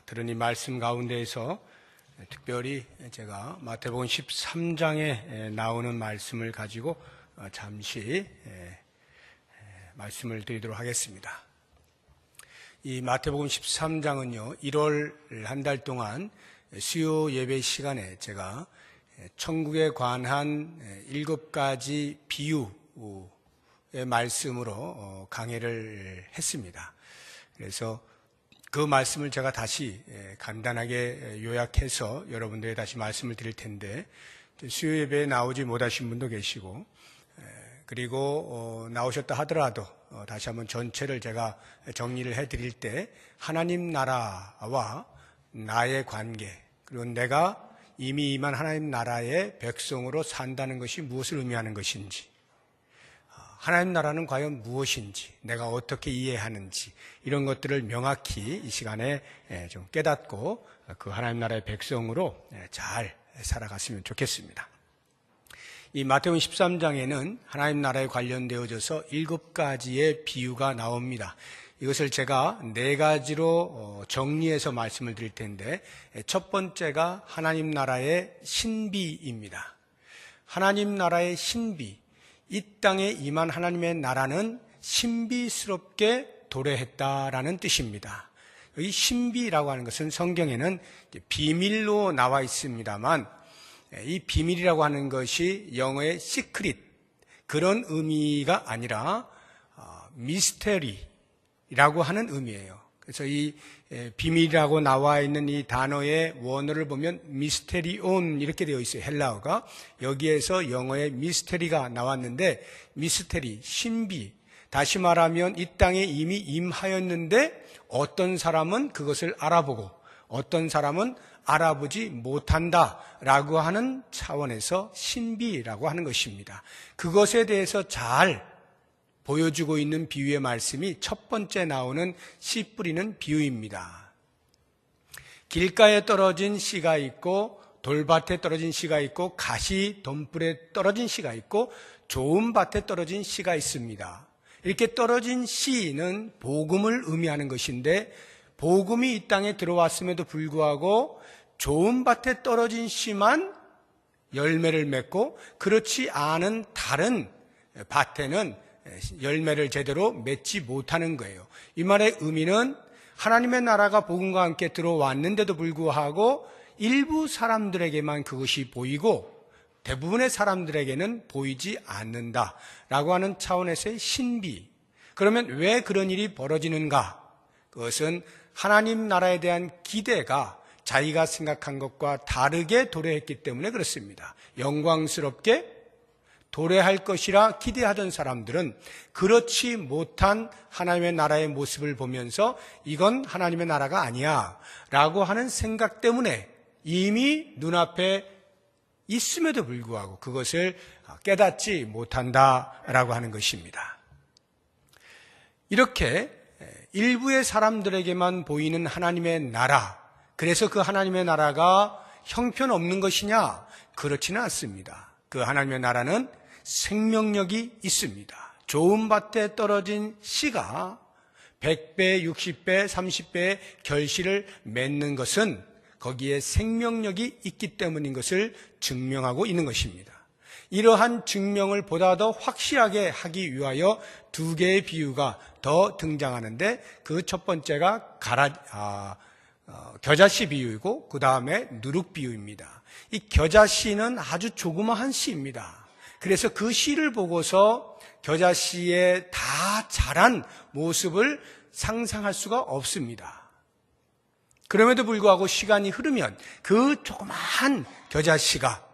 들은 이 말씀 가운데에서 특별히 제가 마태복음 13장에 나오는 말씀을 가지고 잠시 말씀을 드리도록 하겠습니다. 이 마태복음 13장은요, 1월 한 달 동안 수요 예배 시간에 제가 천국에 관한 7가지 비유의 말씀으로 강해를 했습니다. 그래서 그 말씀을 제가 다시 간단하게 요약해서 여러분들에게 다시 말씀을 드릴 텐데, 수요 예배에 나오지 못하신 분도 계시고, 그리고 나오셨다 하더라도 다시 한번 전체를 제가 정리를 해드릴 때, 하나님 나라와 나의 관계, 그리고 내가 이미 임한 하나님 나라의 백성으로 산다는 것이 무엇을 의미하는 것인지, 하나님 나라는 과연 무엇인지, 내가 어떻게 이해하는지, 이런 것들을 명확히 이 시간에 좀 깨닫고 그 하나님 나라의 백성으로 잘 살아갔으면 좋겠습니다. 이 마태복음 13장에는 하나님 나라에 관련되어져서 7가지의 비유가 나옵니다. 이것을 제가 4가지로 정리해서 말씀을 드릴 텐데, 첫 번째가 하나님 나라의 신비입니다. 하나님 나라의 신비. 이 땅에 임한 하나님의 나라는 신비스럽게 도래했다라는 뜻입니다. 이 신비라고 하는 것은 성경에는 비밀로 나와 있습니다만, 이 비밀이라고 하는 것이 영어의 시크릿, 그런 의미가 아니라 미스테리라고 하는 의미예요. 그래서 이 비밀이라고 나와 있는 이 단어의 원어를 보면 미스테리온 이렇게 되어 있어요. 헬라어가. 여기에서 영어의 미스테리가 나왔는데, 미스테리, 신비. 다시 말하면 이 땅에 이미 임하였는데 어떤 사람은 그것을 알아보고 어떤 사람은 알아보지 못한다라고 하는 차원에서 신비라고 하는 것입니다. 그것에 대해서 잘 보여주고 있는 비유의 말씀이 첫 번째 나오는 씨 뿌리는 비유입니다. 길가에 떨어진 씨가 있고, 돌밭에 떨어진 씨가 있고, 가시 돈불에 떨어진 씨가 있고, 좋은 밭에 떨어진 씨가 있습니다. 이렇게 떨어진 씨는 복음을 의미하는 것인데, 복음이 이 땅에 들어왔음에도 불구하고 좋은 밭에 떨어진 씨만 열매를 맺고, 그렇지 않은 다른 밭에는 열매를 제대로 맺지 못하는 거예요. 이 말의 의미는 하나님의 나라가 복음과 함께 들어왔는데도 불구하고 일부 사람들에게만 그것이 보이고 대부분의 사람들에게는 보이지 않는다라고 하는 차원에서의 신비. 그러면 왜 그런 일이 벌어지는가? 그것은 하나님 나라에 대한 기대가 자기가 생각한 것과 다르게 도래했기 때문에 그렇습니다. 영광스럽게 도래할 것이라 기대하던 사람들은 그렇지 못한 하나님의 나라의 모습을 보면서 이건 하나님의 나라가 아니야 라고 하는 생각 때문에 이미 눈앞에 있음에도 불구하고 그것을 깨닫지 못한다라고 하는 것입니다. 이렇게 일부의 사람들에게만 보이는 하나님의 나라, 그래서 그 하나님의 나라가 형편없는 것이냐? 그렇지는 않습니다. 그 하나님의 나라는 생명력이 있습니다. 좋은 밭에 떨어진 씨가 100배, 60배, 30배의 결실을 맺는 것은 거기에 생명력이 있기 때문인 것을 증명하고 있는 것입니다. 이러한 증명을 보다 더 확실하게 하기 위하여 2개의 비유가 더 등장하는데, 그 첫 번째가 겨자씨 비유이고 그 다음에 누룩 비유입니다. 이 겨자씨는 아주 조그마한 씨입니다. 그래서 그 씨를 보고서 겨자씨의 다 자란 모습을 상상할 수가 없습니다. 그럼에도 불구하고 시간이 흐르면 그 조그마한 겨자씨가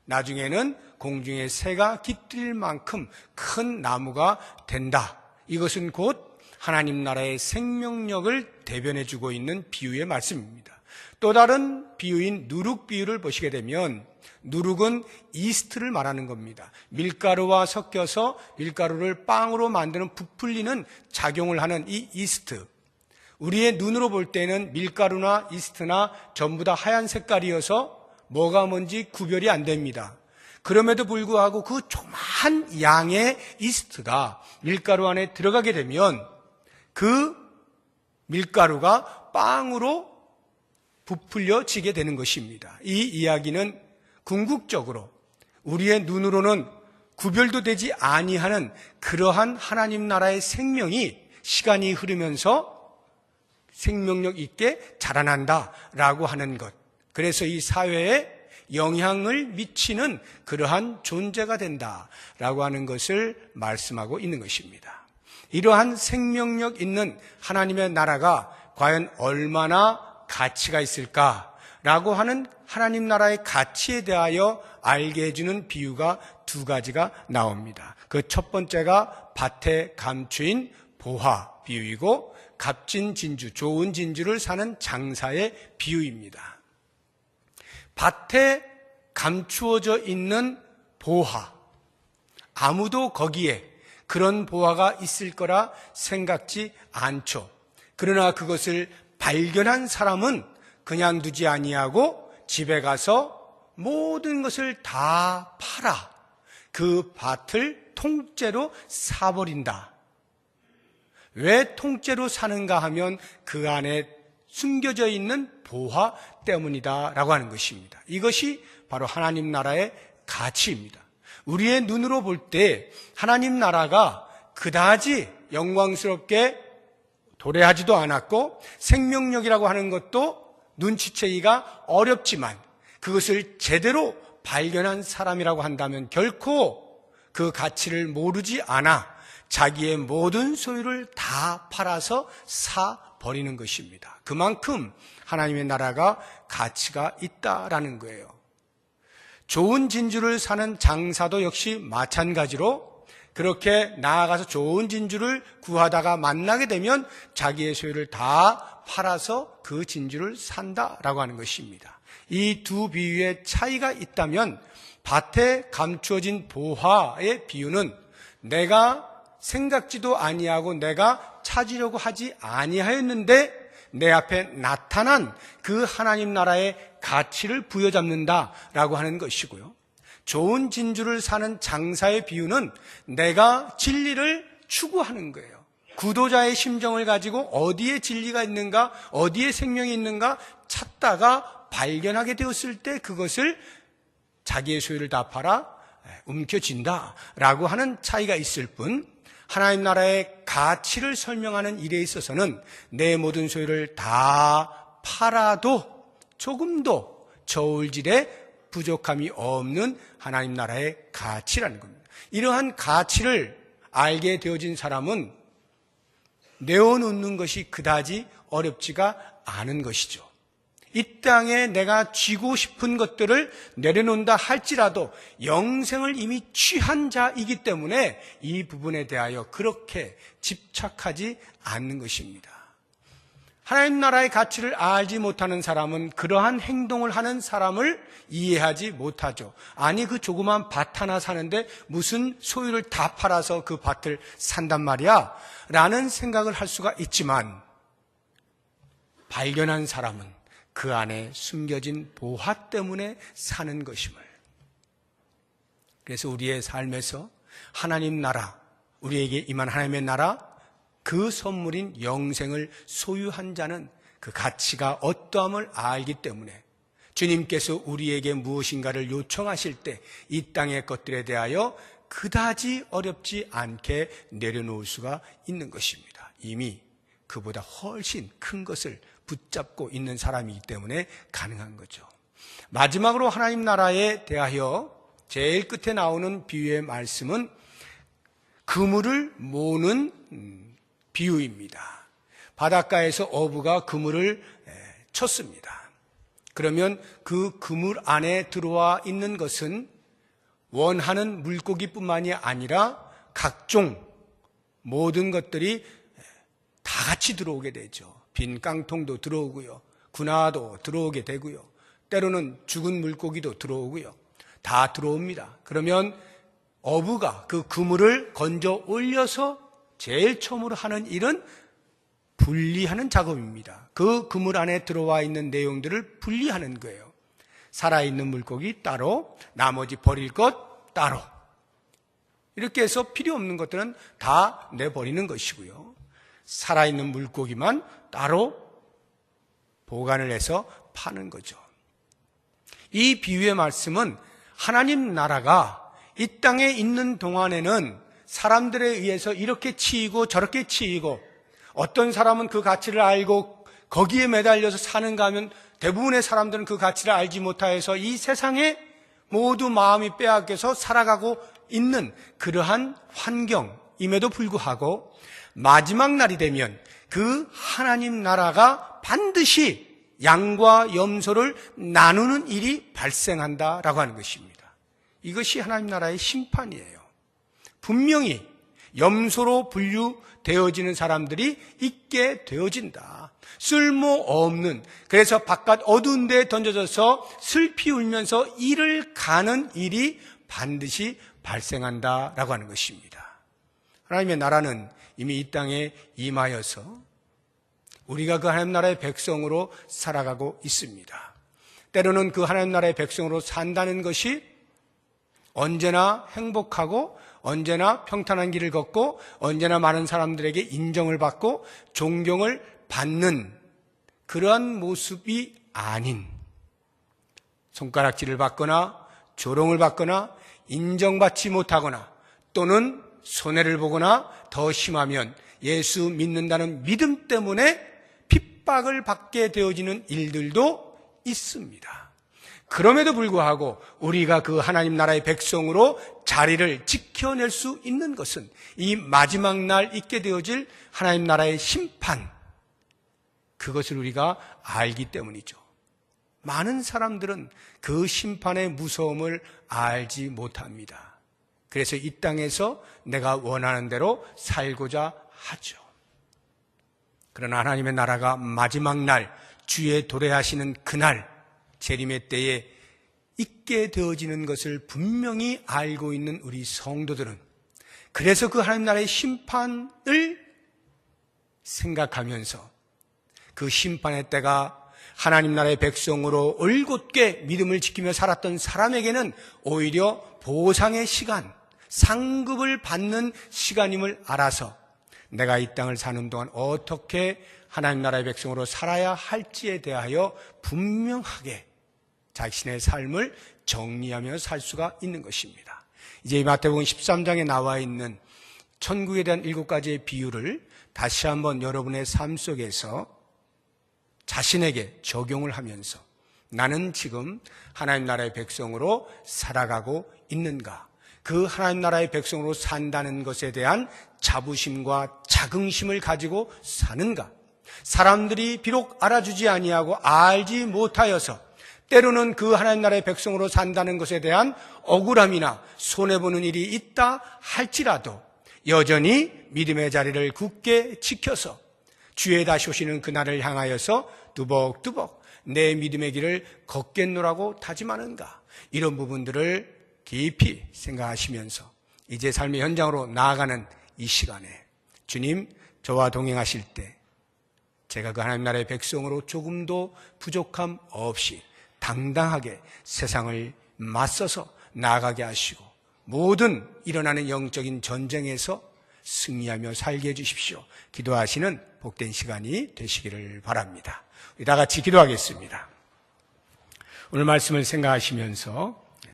나중에는 공중의 새가 깃들 만큼 큰 나무가 된다. 이것은 곧 하나님 나라의 생명력을 대변해주고 있는 비유의 말씀입니다. 또 다른 비유인 누룩 비유를 보시게 되면, 누룩은 이스트를 말하는 겁니다. 밀가루와 섞여서 밀가루를 빵으로 만드는 부풀리는 작용을 하는 이 이스트. 우리의 눈으로 볼 때는 밀가루나 이스트나 전부 다 하얀 색깔이어서 뭐가 뭔지 구별이 안 됩니다. 그럼에도 불구하고 그 조그마한 양의 이스트가 밀가루 안에 들어가게 되면 그 밀가루가 보화가 빵으로 부풀려지게 되는 것입니다. 이 이야기는 궁극적으로 우리의 눈으로는 구별도 되지 아니하는 그러한 하나님 나라의 생명이 시간이 흐르면서 생명력 있게 자라난다라고 하는 것. 그래서 이 사회에 영향을 미치는 그러한 존재가 된다라고 하는 것을 말씀하고 있는 것입니다. 이러한 생명력 있는 하나님의 나라가 과연 얼마나 가치가 있을까라고 하는 하나님 나라의 가치에 대하여 알게 해주는 비유가 두 가지가 나옵니다. 그 첫 번째가 밭에 감추인 보화 비유이고 값진 진주, 좋은 진주를 사는 장사의 비유입니다. 밭에 감추어져 있는 보화, 아무도 거기에 그런 보화가 있을 거라 생각지 않죠. 그러나 그것을 발견한 사람은 그냥 두지 아니하고 집에 가서 모든 것을 다 팔아 그 밭을 통째로 사버린다. 왜 통째로 사는가 하면 그 안에 숨겨져 있는 보화 때문이다 라고 하는 것입니다. 이것이 바로 하나님 나라의 가치입니다. 우리의 눈으로 볼 때 하나님 나라가 그다지 영광스럽게 도래하지도 않았고 생명력이라고 하는 것도 눈치채기가 어렵지만 그것을 제대로 발견한 사람이라고 한다면 결코 그 가치를 모르지 않아 자기의 모든 소유를 다 팔아서 사버리는 것입니다. 그만큼 하나님의 나라가 가치가 있다라는 거예요. 좋은 진주를 사는 장사도 역시 마찬가지로 그렇게 나아가서 좋은 진주를 구하다가 만나게 되면 자기의 소유를 다 팔아서 그 진주를 산다라고 하는 것입니다. 이 두 비유의 차이가 있다면 밭에 감추어진 보화의 비유는 내가 생각지도 아니하고 내가 찾으려고 하지 아니하였는데 내 앞에 나타난 그 하나님 나라의 가치를 부여잡는다라고 하는 것이고요. 좋은 진주를 사는 장사의 비유는 내가 진리를 추구하는 거예요. 구도자의 심정을 가지고 어디에 진리가 있는가, 어디에 생명이 있는가 찾다가 발견하게 되었을 때 그것을 자기의 소유를 다 팔아 움켜쥔다라고 하는 차이가 있을 뿐 하나님 나라의 가치를 설명하는 일에 있어서는 내 모든 소유를 다 팔아도 조금도 저울질에 부족함이 없는 하나님 나라의 가치라는 겁니다. 이러한 가치를 알게 되어진 사람은 내어놓는 것이 그다지 어렵지가 않은 것이죠. 이 땅에 내가 쥐고 싶은 것들을 내려놓는다 할지라도 영생을 이미 취한 자이기 때문에 이 부분에 대하여 그렇게 집착하지 않는 것입니다. 하나님 나라의 가치를 알지 못하는 사람은 그러한 행동을 하는 사람을 이해하지 못하죠. 아니 그 조그만 밭 하나 사는데 무슨 소유를 다 팔아서 그 밭을 산단 말이야? 라는 생각을 할 수가 있지만 발견한 사람은 그 안에 숨겨진 보화 때문에 사는 것임을. 그래서 우리의 삶에서 하나님 나라, 우리에게 임한 하나님의 나라, 그 선물인 영생을 소유한 자는 그 가치가 어떠함을 알기 때문에 주님께서 우리에게 무엇인가를 요청하실 때 이 땅의 것들에 대하여 그다지 어렵지 않게 내려놓을 수가 있는 것입니다. 이미 그보다 훨씬 큰 것을 붙잡고 있는 사람이기 때문에 가능한 거죠. 마지막으로 하나님 나라에 대하여 제일 끝에 나오는 비유의 말씀은 그물을 모으는 비유입니다. 바닷가에서 어부가 그물을 쳤습니다. 그러면 그 그물 안에 들어와 있는 것은 원하는 물고기뿐만이 아니라 각종 모든 것들이 다 같이 들어오게 되죠. 빈 깡통도 들어오고요. 군화도 들어오게 되고요. 때로는 죽은 물고기도 들어오고요. 다 들어옵니다. 그러면 어부가 그 그물을 건져 올려서 제일 처음으로 하는 일은 분리하는 작업입니다. 그 그물 안에 들어와 있는 내용들을 분리하는 거예요. 살아있는 물고기 따로, 나머지 버릴 것 따로. 이렇게 해서 필요 없는 것들은 다 내버리는 것이고요. 살아있는 물고기만 따로 보관을 해서 파는 거죠. 이 비유의 말씀은 하나님 나라가 이 땅에 있는 동안에는 사람들에 의해서 이렇게 치이고 저렇게 치이고, 어떤 사람은 그 가치를 알고 거기에 매달려서 사는가 하면 대부분의 사람들은 그 가치를 알지 못하여서 이 세상에 모두 마음이 빼앗겨서 살아가고 있는 그러한 환경임에도 불구하고, 마지막 날이 되면 그 하나님 나라가 반드시 양과 염소를 나누는 일이 발생한다라고 하는 것입니다. 이것이 하나님 나라의 심판이에요. 분명히 염소로 분류되어지는 사람들이 있게 되어진다. 쓸모없는, 그래서 바깥 어두운 데에 던져져서 슬피 울면서 이를 가는 일이 반드시 발생한다라고 하는 것입니다. 하나님의 나라는 이미 이 땅에 임하여서 우리가 그 하나님 나라의 백성으로 살아가고 있습니다. 때로는 그 하나님 나라의 백성으로 산다는 것이 언제나 행복하고 언제나 평탄한 길을 걷고 언제나 많은 사람들에게 인정을 받고 존경을 받는 그러한 모습이 아닌, 손가락질을 받거나 조롱을 받거나 인정받지 못하거나 또는 손해를 보거나 더 심하면 예수 믿는다는 믿음 때문에 핍박을 받게 되어지는 일들도 있습니다. 그럼에도 불구하고 우리가 그 하나님 나라의 백성으로 자리를 지켜낼 수 있는 것은 이 마지막 날 있게 되어질 하나님 나라의 심판, 그것을 우리가 알기 때문이죠. 많은 사람들은 그 심판의 무서움을 알지 못합니다. 그래서 이 땅에서 내가 원하는 대로 살고자 하죠. 그러나 하나님의 나라가 마지막 날, 주의 도래하시는 그날, 재림의 때에 있게 되어지는 것을 분명히 알고 있는 우리 성도들은, 그래서 그 하나님 나라의 심판을 생각하면서 그 심판의 때가 하나님 나라의 백성으로 올곧게 믿음을 지키며 살았던 사람에게는 오히려 보상의 시간, 상급을 받는 시간임을 알아서 내가 이 땅을 사는 동안 어떻게 하나님 나라의 백성으로 살아야 할지에 대하여 분명하게 자신의 삶을 정리하며 살 수가 있는 것입니다. 이제 이 마태복음 13장에 나와 있는 천국에 대한 7가지의 비유를 다시 한번 여러분의 삶 속에서 자신에게 적용을 하면서 나는 지금 하나님 나라의 백성으로 살아가고 있는가? 그 하나님 나라의 백성으로 산다는 것에 대한 자부심과 자긍심을 가지고 사는가? 사람들이 비록 알아주지 아니하고 알지 못하여서 때로는 그 하나님 나라의 백성으로 산다는 것에 대한 억울함이나 손해보는 일이 있다 할지라도 여전히 믿음의 자리를 굳게 지켜서 주의 다시 오시는 그날을 향하여서 뚜벅뚜벅 내 믿음의 길을 걷겠노라고 다짐하는가? 이런 부분들을 깊이 생각하시면서 이제 삶의 현장으로 나아가는 이 시간에 주님, 저와 동행하실 때 제가 그 하나님 나라의 백성으로 조금도 부족함 없이 당당하게 세상을 맞서서 나아가게 하시고 모든 일어나는 영적인 전쟁에서 승리하며 살게 해주십시오. 기도하시는 복된 시간이 되시기를 바랍니다. 우리 다 같이 기도하겠습니다. 오늘 말씀을 생각하시면서